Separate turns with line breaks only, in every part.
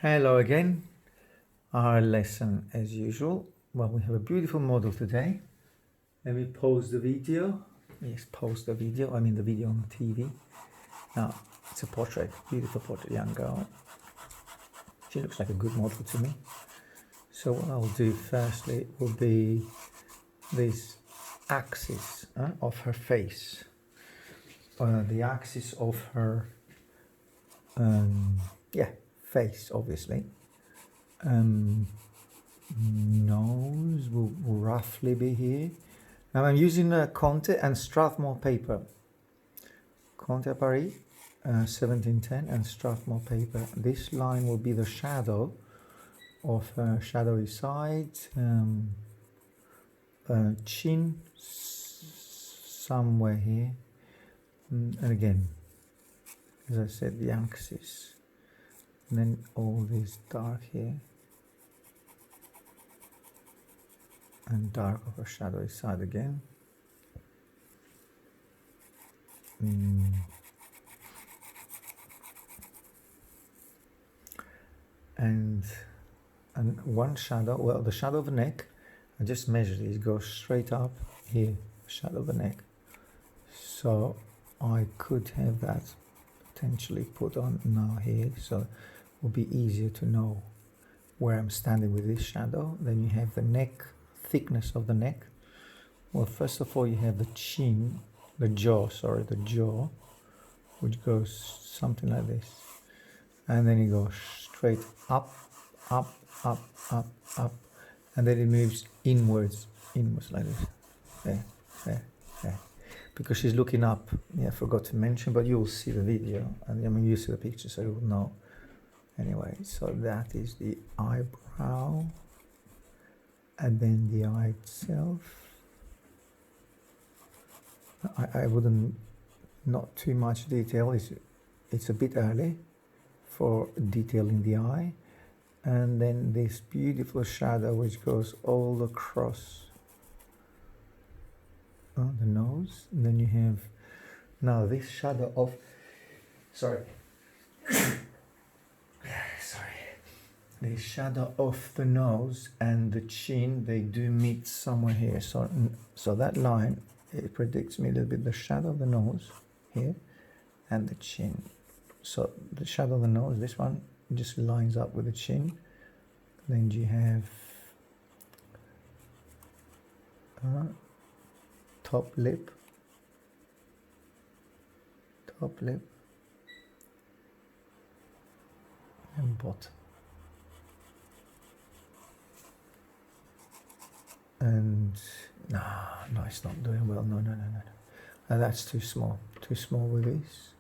Hello again. Our lesson as usual. Well, we have a beautiful model today. Let me pause the video. Yes, pause the video. I mean the video on the TV. Now, it's a portrait, beautiful portrait, young girl. She looks like a good model to me. So what I'll do firstly will be this axis of her face. The axis of her, face, obviously. Nose will roughly be here. Now I'm using Conte and Strathmore paper. Conte Paris 1710 and Strathmore paper. This line will be the shadow of shadowy side, chin somewhere here, and again, as I said, the axis, and then all this dark here. And dark of a shadowy side again. And one shadow, well, the shadow of the neck, I just measured it, it goes straight up here, shadow of the neck. So I could have that potentially put on now here, so it will be easier to know where I'm standing with this shadow. Then you have the neck, thickness of the neck. Well, first of all, you have the chin, the jaw, which goes something like this. And then it goes straight up, up, up, up, up. And then it moves inwards like this. There. Because she's looking up. Yeah, I forgot to mention, but you'll see the video. And I mean, you see the picture, so you'll know. Anyway, so that is the eyebrow. And then the eye itself. I wouldn't, not too much detail. It's a bit early for detailing the eye. And then this beautiful shadow which goes all across the nose. And then you have now this shadow of, the shadow of the nose and the chin, they do meet somewhere here. So that line, it predicts me a little bit the shadow of the nose here and the chin. So the shadow of the nose, this one just lines up with the chin. Then you have top lip, and bottom. And no, it's not doing well. No. That's too small with this.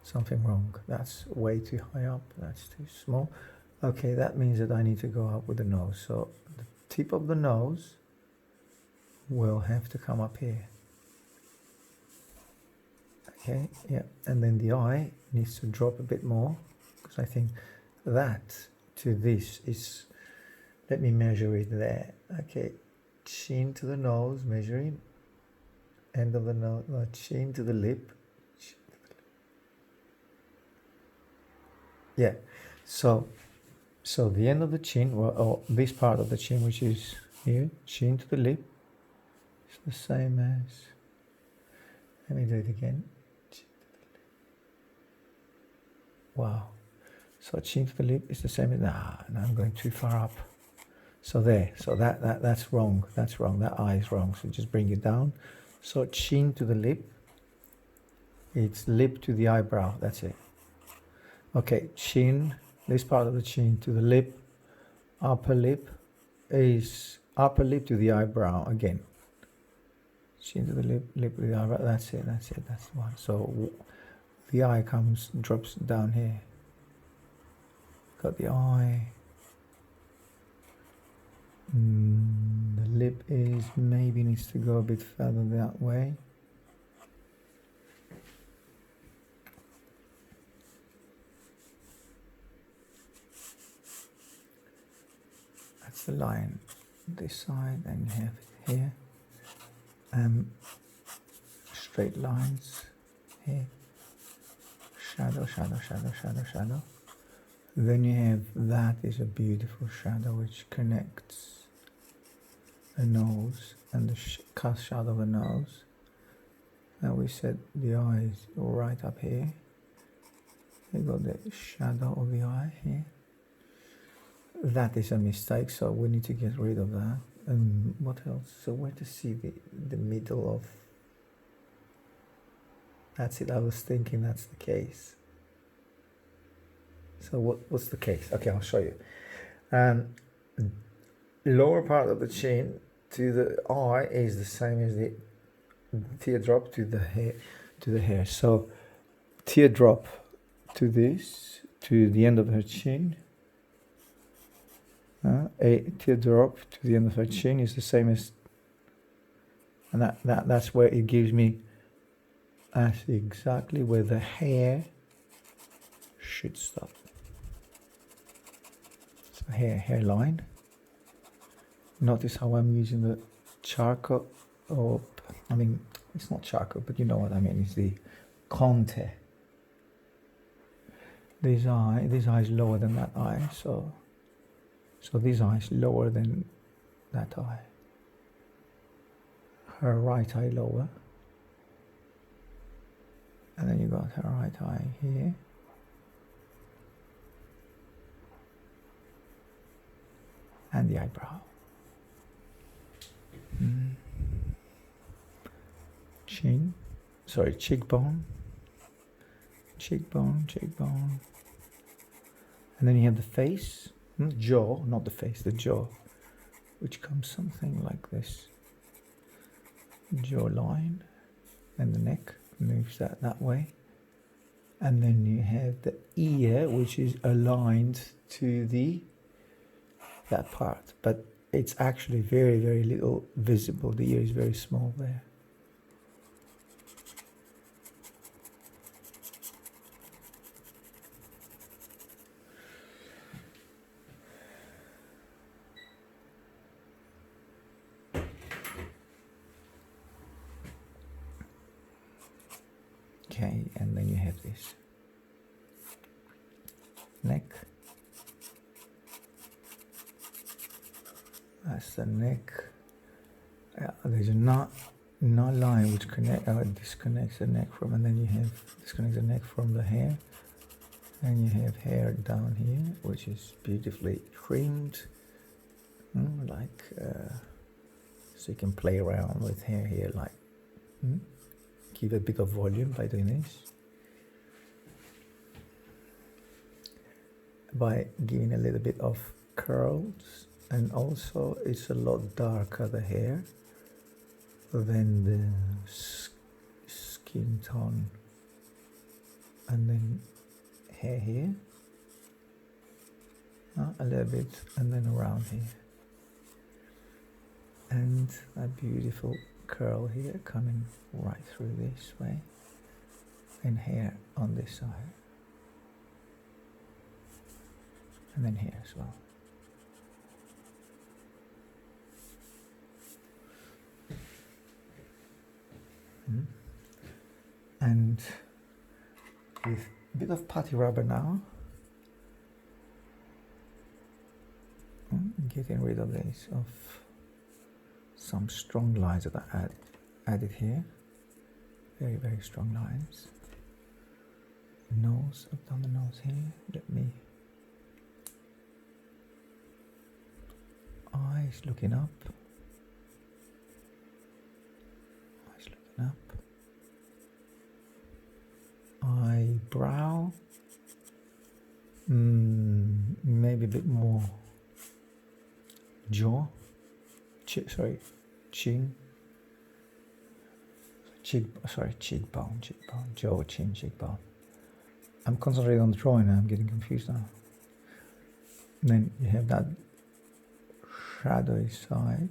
Something wrong. That's way too high up. That's too small. Okay, that means that I need to go up with the nose. So the tip of the nose will have to come up here. Okay, yeah, and then the eye needs to drop a bit more, because I think that to this is, let me measure it there. Okay, chin to the nose, measuring, end of the nose, chin to the lip. Yeah, so the end of the chin, or this part of the chin, which is here, chin to the lip, is the same as, let me do it again. Wow. So chin to the lip is the same as, now I'm going too far up. So there, so that's wrong, that eye is wrong, so just bring it down. So chin to the lip, it's lip to the eyebrow, that's it. Okay, chin, this part of the chin to the lip, upper lip is upper lip to the eyebrow again. Chin to the lip to the eyebrow, that's it, that's the one. So the eye drops down here. Got the eye. The lip is maybe needs to go a bit further that way. That's the line this side, and you have it here. Straight lines here. Shadow. Then you have, that is a beautiful shadow which connects the nose and the cast shadow of the nose. And we set the eyes right up here. You got the shadow of the eye here. That is a mistake, so we need to get rid of that. And what else? So where to see the middle of... That's it, I was thinking that's the case. So what's the case? Okay, I'll show you. Lower part of the chin to the eye is the same as the teardrop to the hair. So teardrop to this, to the end of her chin. A teardrop to the end of her chin is the same as, and that's where it gives me, that's exactly where the hair should stop. So hairline. Notice how I'm using the charcoal, or I mean, it's not charcoal, but you know what I mean. It's the conte. This eye is lower than that eye, so this eye is lower than that eye. Her right eye lower, and then you got her right eye here. And the eyebrow. Cheekbone. And then you have the face, jaw, not the face, the jaw, which comes something like this. Jawline, and the neck moves that way. And then you have the ear, which is aligned to that part, but it's actually very, very little visible. The ear is very small there. Okay, and then you have this neck. That's the neck. There's a knot line which disconnects the neck from, and then you have disconnects the neck from the hair, and you have hair down here, which is beautifully trimmed, like so you can play around with hair here, like give a bit of volume by doing this, by giving a little bit of curls. And also it's a lot darker, the hair, than the skin tone. And then hair here, a little bit, and then around here. And a beautiful curl here coming right through this way. And hair on this side. And then here as well. And with a bit of putty rubber now, getting rid of this, of some strong lines that I added here, very, very strong lines. Nose, I've done the nose here, let me, eyes looking up. Up, eyebrow, maybe a bit more jaw, cheekbone, jaw, chin, cheekbone. I'm concentrating on the drawing now, I'm getting confused now. And then you have that shadowy side,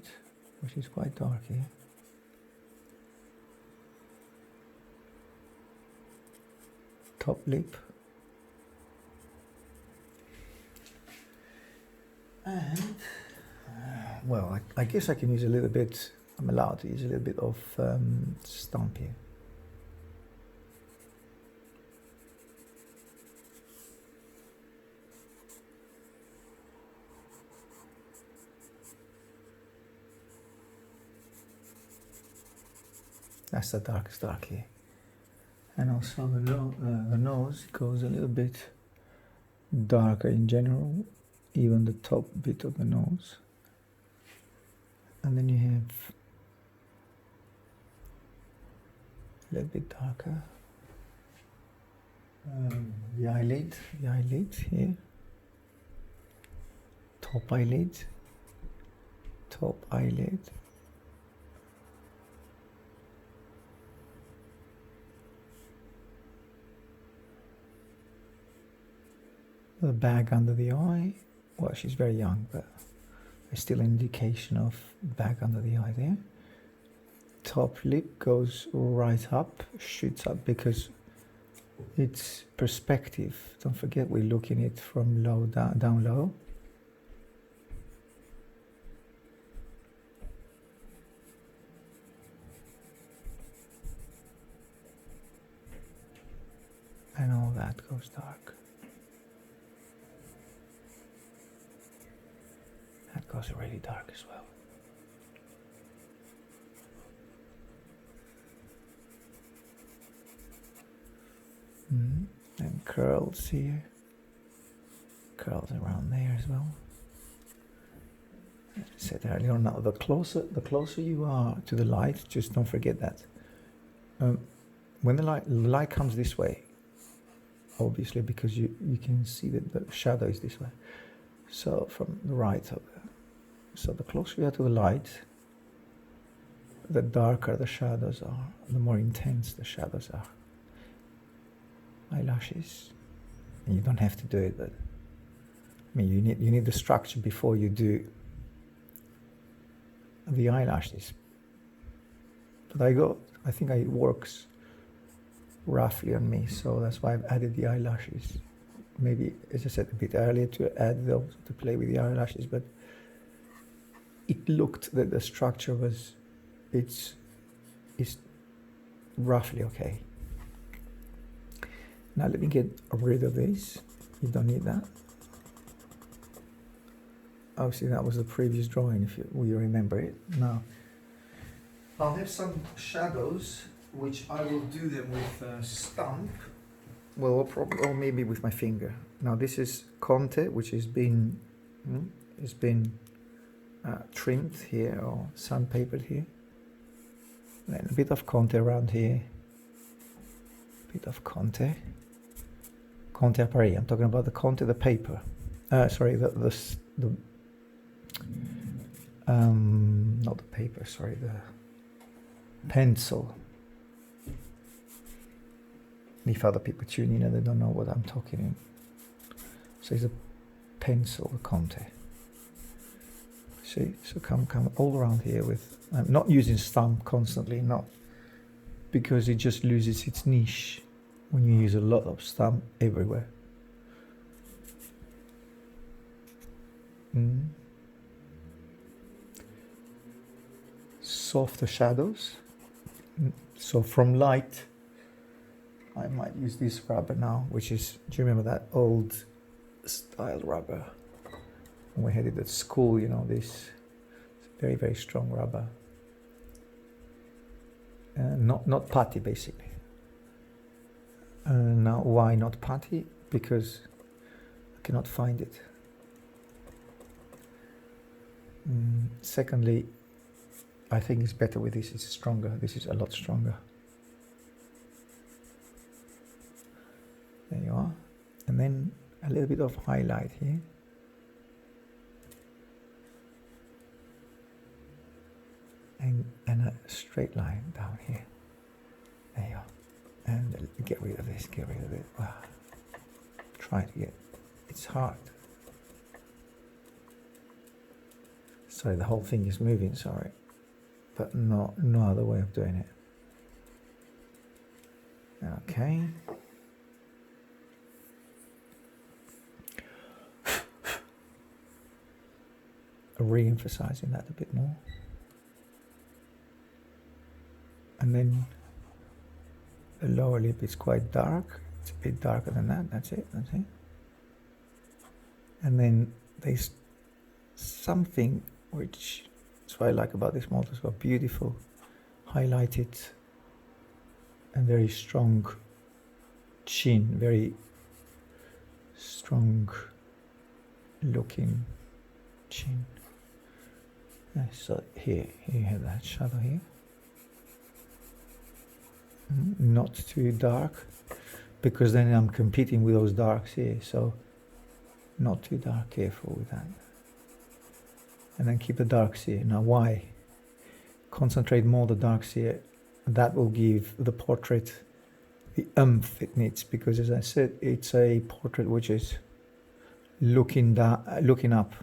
which is quite dark here. Top lip, and well, I guess I can use a little bit, I'm allowed to use a little bit of stamp here. That's the darkest dark here. And also the nose goes a little bit darker in general, even the top bit of the nose. And then you have a little bit darker. The eyelid here. Top eyelid. The bag under the eye. Well, she's very young, but there's still an indication of bag under the eye there. Top lip goes right up, shoots up because it's perspective. Don't forget we're looking at it from low down low. And all that goes dark. That goes really dark as well. And curls here. Curls around there as well. As I said earlier, now the closer you are to the light, just don't forget that. When the light comes this way, obviously because you can see that the shadow is this way. So from the right, so the closer you are to the light, the darker the shadows are, the more intense the shadows are. Eyelashes, and you don't have to do it, but I mean you need the structure before you do the eyelashes. But I think it works roughly on me, so that's why I've added the eyelashes. Maybe, as I said a bit earlier, to add those, to play with the eyelashes, but it looked that the structure was, it's roughly okay. Now let me get rid of this. You don't need that. Obviously that was the previous drawing, if you remember it. Now I'll have some shadows, which I will do them with a stump, well, or maybe with my finger. Now this is Conte, which has been trimmed here or sandpapered here. Then a bit of Conte around here. A bit of Conte à Paris. I'm talking about the Conte, the paper. Sorry, not the paper. Sorry, the pencil. If other people tune in and they don't know what I'm talking in. So it's a pencil, a Conte. See, so come all around here with. I'm not using stump constantly, not because it just loses its niche when you use a lot of stump everywhere. Softer shadows. So from light, I might use this rubber now, which is, do you remember that old style rubber? When we had it at school, you know, this very, very strong rubber. Not putty, basically. Now, why not putty? Because I cannot find it. Secondly, I think it's better with this. It's stronger. This is a lot stronger. There you are. And then a little bit of highlight here. And a straight line down here. There you are. And get rid of this, get rid of it. Wow. Try to get, it's hard. Sorry, the whole thing is moving, sorry. But no other way of doing it. Okay. Re-emphasizing that a bit more. And then the lower lip is quite dark. It's a bit darker than that. That's it. And then there's something which that's what I like about this model as well. Beautiful, highlighted and very strong chin, very strong looking chin. So here you have that shadow here. Not too dark, because then I'm competing with those darks here, so not too dark, careful with that. And then keep the darks here. Now why? Concentrate more the darks here. That will give the portrait the oomph it needs, because as I said, it's a portrait which is looking down, looking up.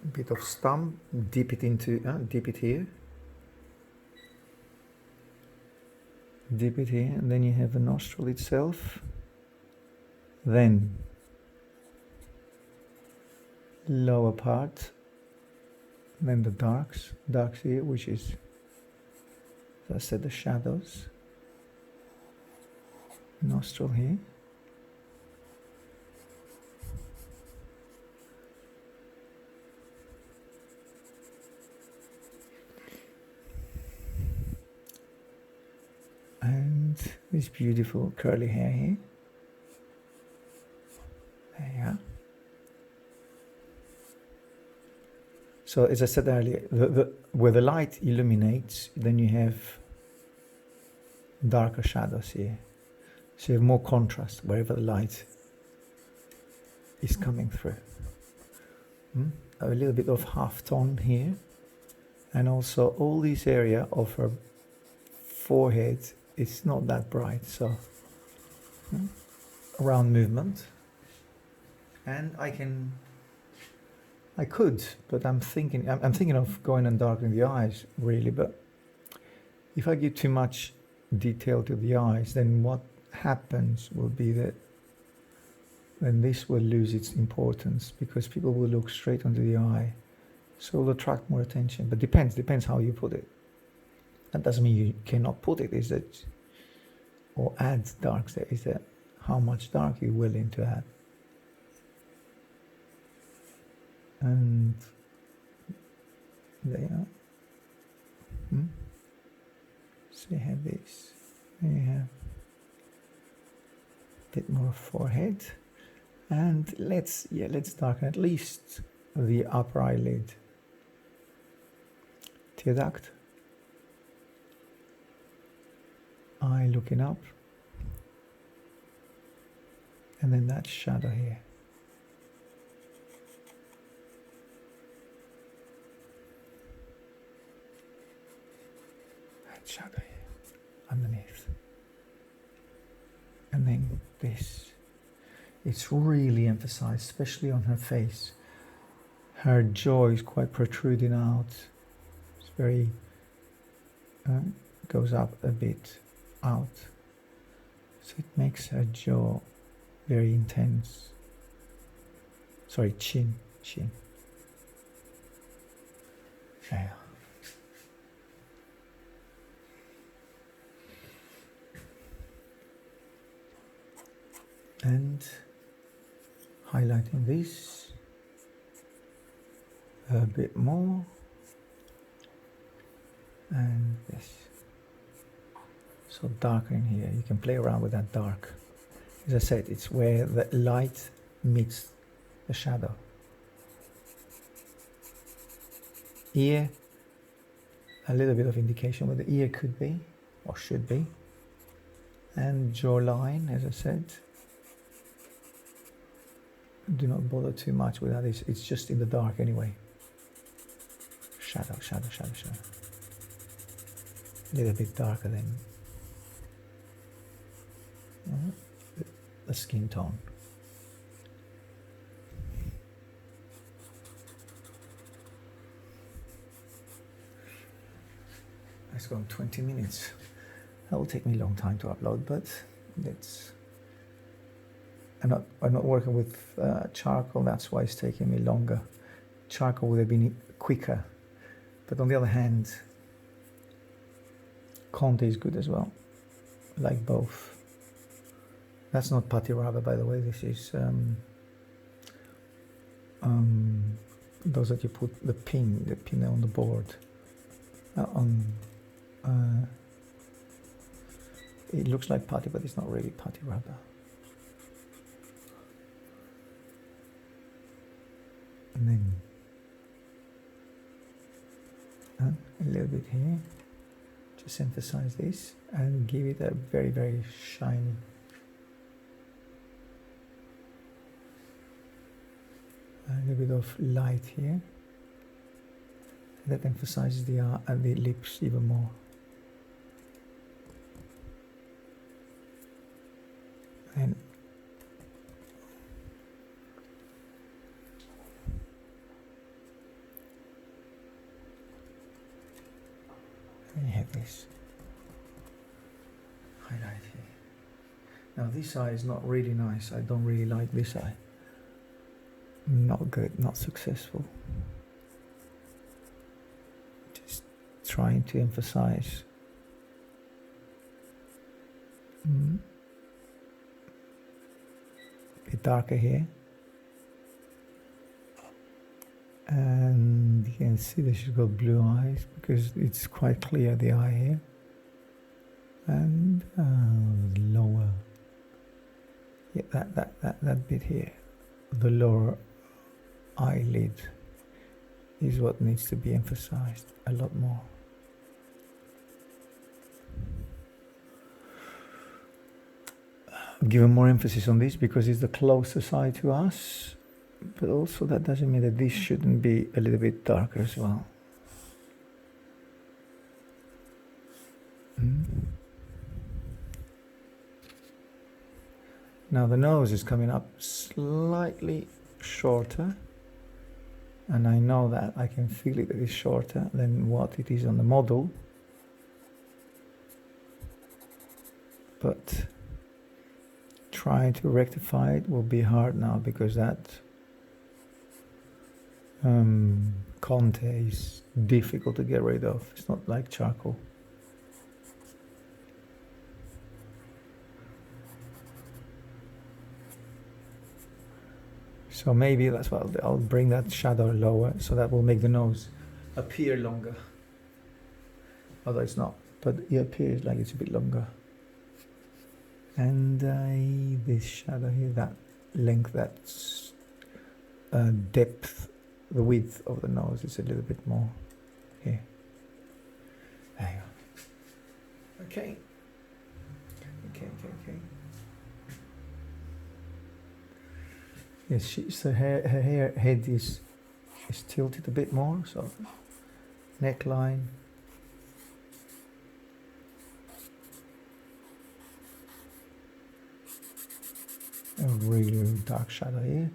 A bit of stump, dip it here. Dip it here, and then you have the nostril itself. Then lower part, then the darks here, which is, as I said, the shadows. Nostril here. And this beautiful curly hair here. There you are. So as I said earlier, where the light illuminates, then you have darker shadows here. So you have more contrast wherever the light is coming through. A little bit of half tone here. And also all this area of her forehead is not that bright, so round movement. And I could, but I'm thinking of going and darkening the eyes, really. But if I give too much detail to the eyes, then what happens will be that then this will lose its importance, because people will look straight onto the eye, so it'll attract more attention. But depends how you put it. That doesn't mean you cannot put it, is that, or add darks there, is that how much dark you're willing to add. And there you are. So you have this, and you have a bit more forehead, and let's darken at least the upper eyelid. Tear duct, eye looking up, and then that shadow here. Shadow here underneath, and then this, it's really emphasized, especially on her face. Her jaw is quite protruding out, it's very goes up a bit out, so it makes her jaw very intense. Sorry, chin. There. And highlighting this a bit more, and this. So darkening here, you can play around with that dark. As I said, it's where the light meets the shadow. Ear, a little bit of indication where the ear could be or should be. And jawline, as I said. Do not bother too much with that, it's just in the dark anyway. Shadow. A little bit darker than the skin tone. It's gone 20 minutes. That will take me a long time to upload, but it's... I'm not working with charcoal, that's why it's taking me longer. Charcoal would have been quicker, but on the other hand, Conte is good as well. I like both. That's not Patti Raba, by the way. This is those that you put the pin on the board. It looks like putty, but it's not really putty rubber. And then a little bit here, just emphasize this and give it a very, very shiny. A little bit of light here. That emphasizes the lips even more. And you have this highlight here. Now this eye is not really nice. I don't really like this eye. Not good, not successful. Just trying to emphasize. A bit darker here. And you can see that she's got blue eyes because it's quite clear, the eye here. And lower. Yeah, that bit here. The lower eyelid is what needs to be emphasized a lot more. I've given more emphasis on this because it's the closer side to us, but also that doesn't mean that this shouldn't be a little bit darker as well. Now the nose is coming up slightly shorter, and I know that I can feel it is shorter than what it is on the model, but trying to rectify it will be hard now because that conte is difficult to get rid of. It's not like charcoal. So maybe that's what I'll bring that shadow lower, so that will make the nose appear longer. Although it's not, but it appears like it's a bit longer. And this shadow here, that length, that depth, the width of the nose is a little bit more here. There you go. Okay. Yes, so her head is tilted a bit more, so neckline. A really dark shadow here,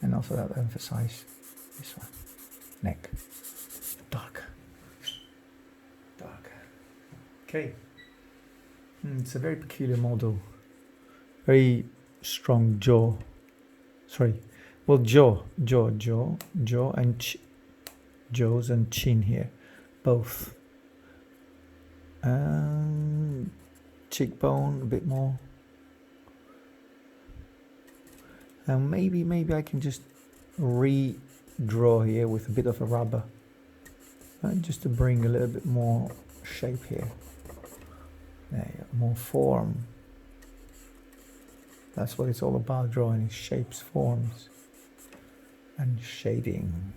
and also that emphasize this one, neck, dark. Okay, it's a very peculiar model, very strong jaw. Sorry, well, jaw and jaws and chin here, both. Cheekbone a bit more. And maybe I can just redraw here with a bit of a rubber, just to bring a little bit more shape here. There you go, more form. That's what it's all about, drawing is shapes, forms, and shading.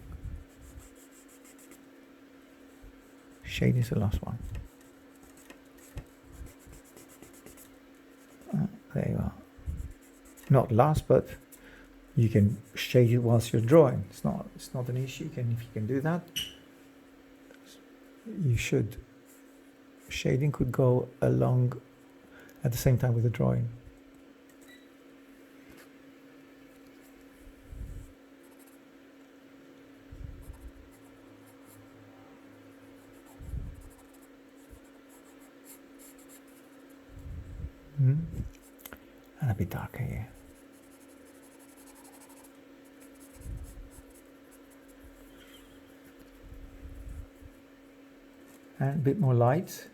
Shade is the last one. There you are. Not last, but you can shade it whilst you're drawing. It's not an issue. If you can do that, you should. Shading could go along at the same time with the drawing. And a bit darker here. And a bit more light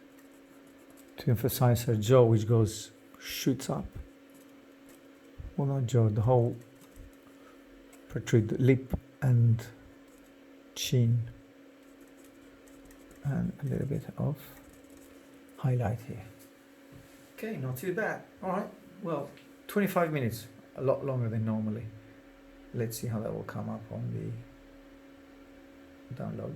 to emphasize her jaw, which shoots up. Well, not jaw, the whole protrude lip and chin and a little bit of highlight here. Okay, not too bad. All right, well, 25 minutes, a lot longer than normally. Let's see how that will come up on the download.